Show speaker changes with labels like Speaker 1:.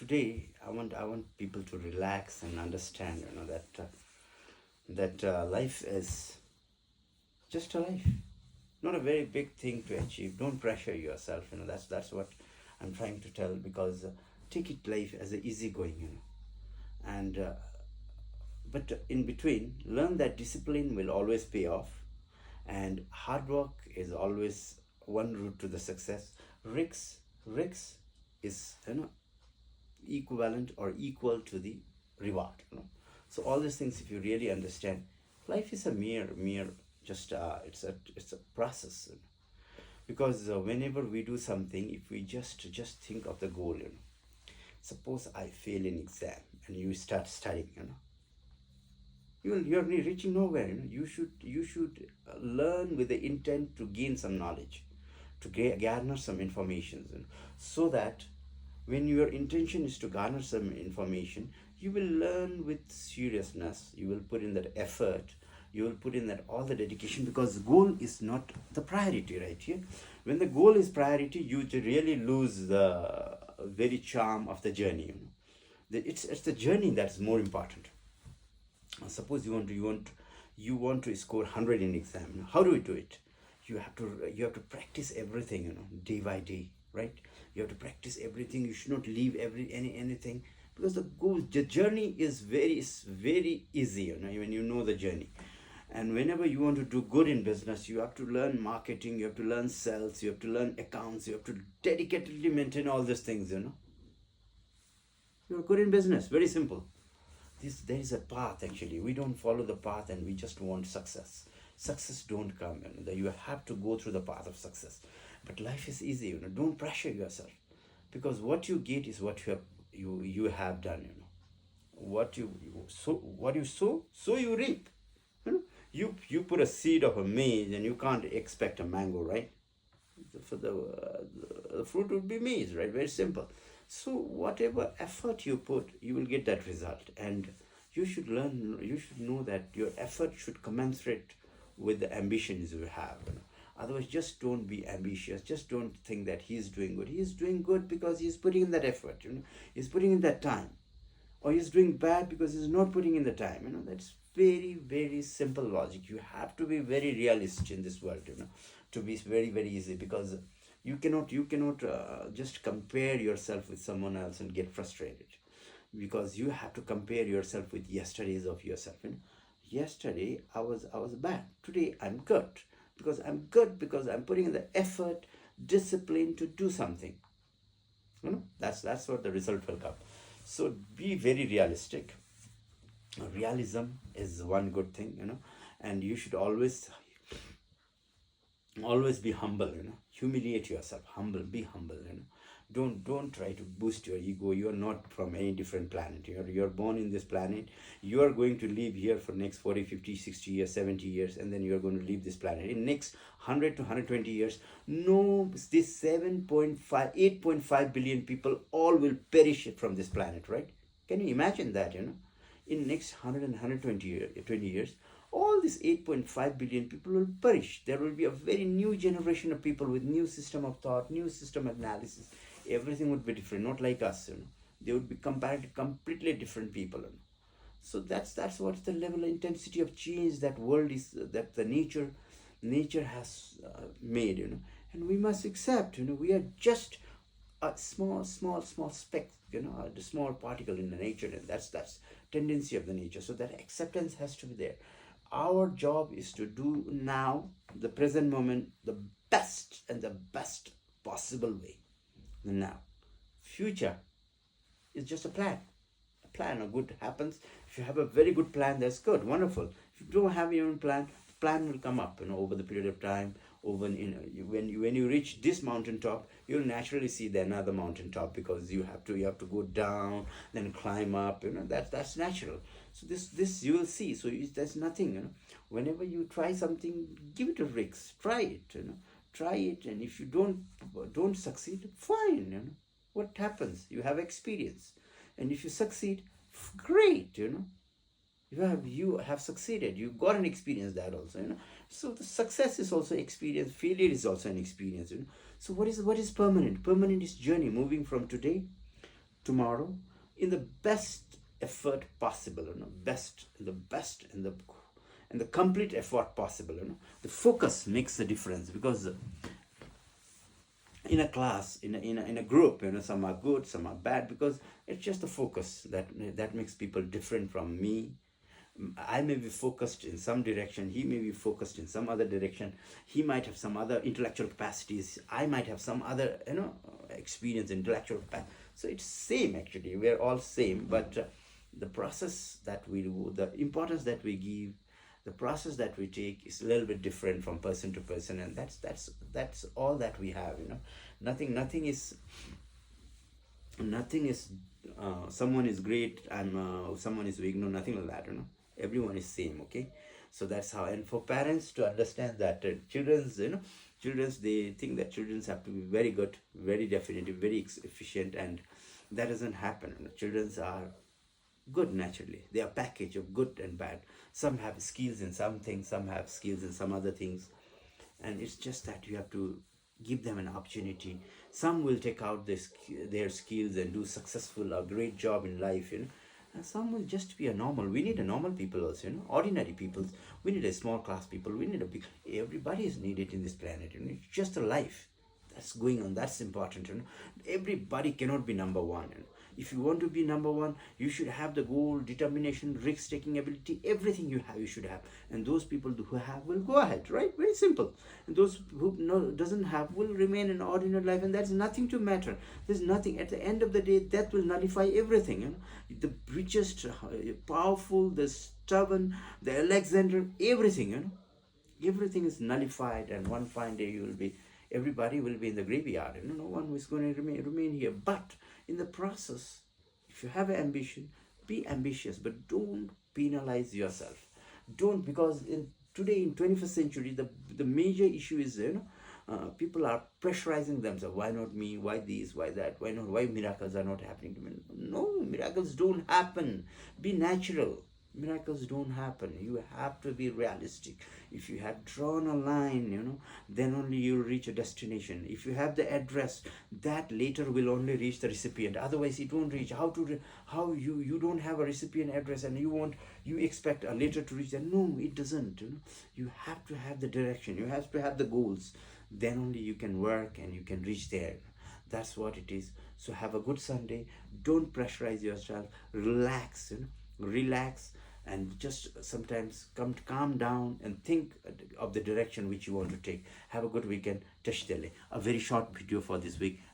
Speaker 1: today I want people to relax and understand, that life is just a life, not a very big thing to achieve. Don't pressure yourself. That's what I'm trying to tell, because take it life as a easy going, and but in between, learn that discipline will always pay off, and hard work is always one route to the success. Risks is, equivalent or equal to the reward. So all these things, if you really understand, life is a mere just it's a process. Because whenever we do something, if we just think of the goal, suppose I fail in exam and you start studying, you're reaching nowhere. You should learn with the intent to gain some knowledge, to garner some information, so that when your intention is to garner some information, you will learn with seriousness. You will put in that effort, you will put in that all the dedication, because the goal is not the priority right here. When the goal is priority, you really lose the very charm of the journey. It's the journey that's more important. Suppose you want to score 100 in exam. How do we do it? You have to practice everything, day by day, right? You have to practice everything. You should not leave anything, because the journey is very easy, when you know the journey. And whenever you want to do good in business, you have to learn marketing, you have to learn sales, you have to learn accounts, you have to dedicatedly maintain all these things. You're good in business, very simple. There is a path. Actually, we don't follow the path, and we just want success don't come. You have to go through the path of success. But life is easy. Don't pressure yourself, because what you get is what you have done. What you sow you reap. You put a seed of a maize, and you can't expect a mango, right? For the fruit would be maize, right? Very simple. So whatever effort you put, you will get that result. And you should know that your effort should commensurate with the ambitions you have. Otherwise, just don't be ambitious. Just don't think that he's doing good. He's doing good because he's putting in that effort. He's putting in that time. Or he's doing bad because he's not putting in the time. That's very, very simple logic. You have to be very realistic in this world, to be very, very easy. Because you cannot just compare yourself with someone else and get frustrated, because you have to compare yourself with yesterdays of yourself. Yesterday I was bad, today I'm good, because I'm putting in the effort, discipline to do something. That's what the result will come. So be very realistic. Realism is one good thing. And you should always be humble. Humiliate yourself. Be humble. Don't try to boost your ego. You are not from any different planet. You're born in this planet. You are going to live here for next 40, 50, 60 years, 70 years, and then you're going to leave this planet in next 100 to 120 years. No, this 7.5 8.5 billion people all will perish from this planet, right? Can you imagine that? In next 100 and 20 years, all these 8.5 billion people will perish. There will be a very new generation of people with new system of thought, new system of analysis. Everything would be different, not like us. They would be completely different people. So that's what's the level of intensity of change that world is, that the nature has made. And we must accept. We are just a small speck, the small particle in the nature, and that's tendency of the nature. So that acceptance has to be there. Our job is to do now, the present moment, the best and the best possible way. Now, future is just a plan. A plan, a good happens. If you have a very good plan, that's good, wonderful. If you don't have your own plan, the plan will come up, over the period of time. Over, when you reach this mountaintop, you'll naturally see the another mountaintop, because you have to go down, then climb up. That's natural. So this you will see. So there's nothing. Whenever you try something, give it a risk. Try it. Try it, and if you don't succeed, fine. What happens? You have experience, and if you succeed, great. You have succeeded. You got an experience that also. So the success is also experience. Failure is also an experience. So what is permanent? Permanent is journey, moving from today tomorrow in the best effort possible, best, and the complete effort possible. The focus makes the difference, because in a class, in a group, some are good, some are bad, because it's just the focus that makes people different from me. I may be focused in some direction, he may be focused in some other direction. He might have some other intellectual capacities, I might have some other experience, intellectual capacity. So it's same, actually we're all same, but the process that we do, the importance that we give, the process that we take is a little bit different from person to person, and that's all that we have. Nothing is someone is great, someone is weak. No, nothing like that. Everyone is same. Okay, so that's how. And for parents to understand that children's, they think that children's have to be very good, very definitive, very efficient, and that doesn't happen. Children's are good naturally. They are a package of good and bad. Some have skills in some things, some have skills in some other things, and it's just that you have to give them an opportunity. Some will take out their skills and do successful, a great job in life, and some will just be a normal. We need a normal people also, ordinary people. We need a small class people. We need a big. Everybody is needed in this planet. It's just a life that's going on. That's important. Everybody cannot be number one. If you want to be number one, you should have the goal, determination, risk-taking ability, everything you have, you should have. And those people who have will go ahead, right? Very simple. And those who doesn't have will remain in ordinary life, and that's nothing to matter. There's nothing. At the end of the day, death will nullify everything. The richest, powerful, the stubborn, the Alexander, everything. Everything is nullified, and one fine day everybody will be in the graveyard. No one is going to remain here. But in the process, if you have an ambition, be ambitious, but don't penalize yourself. Don't, because today in 21st century, the major issue is people are pressurizing themselves. Why not me? Why this? Why that? Why not? Why miracles are not happening to me? No, miracles don't happen. Be natural. Miracles don't happen. You have to be realistic. If you have drawn a line, then only you'll reach a destination. If you have the address, that later will only reach the recipient. Otherwise, it won't reach. How you don't have a recipient address, and you expect a letter to reach there? No, it doesn't. You have to have the direction. You have to have the goals. Then only you can work and you can reach there. That's what it is. So have a good Sunday. Don't pressurize yourself. Relax. Relax. And just sometimes calm down and think of the direction which you want to take. Have a good weekend. Tashdele. A very short video for this week.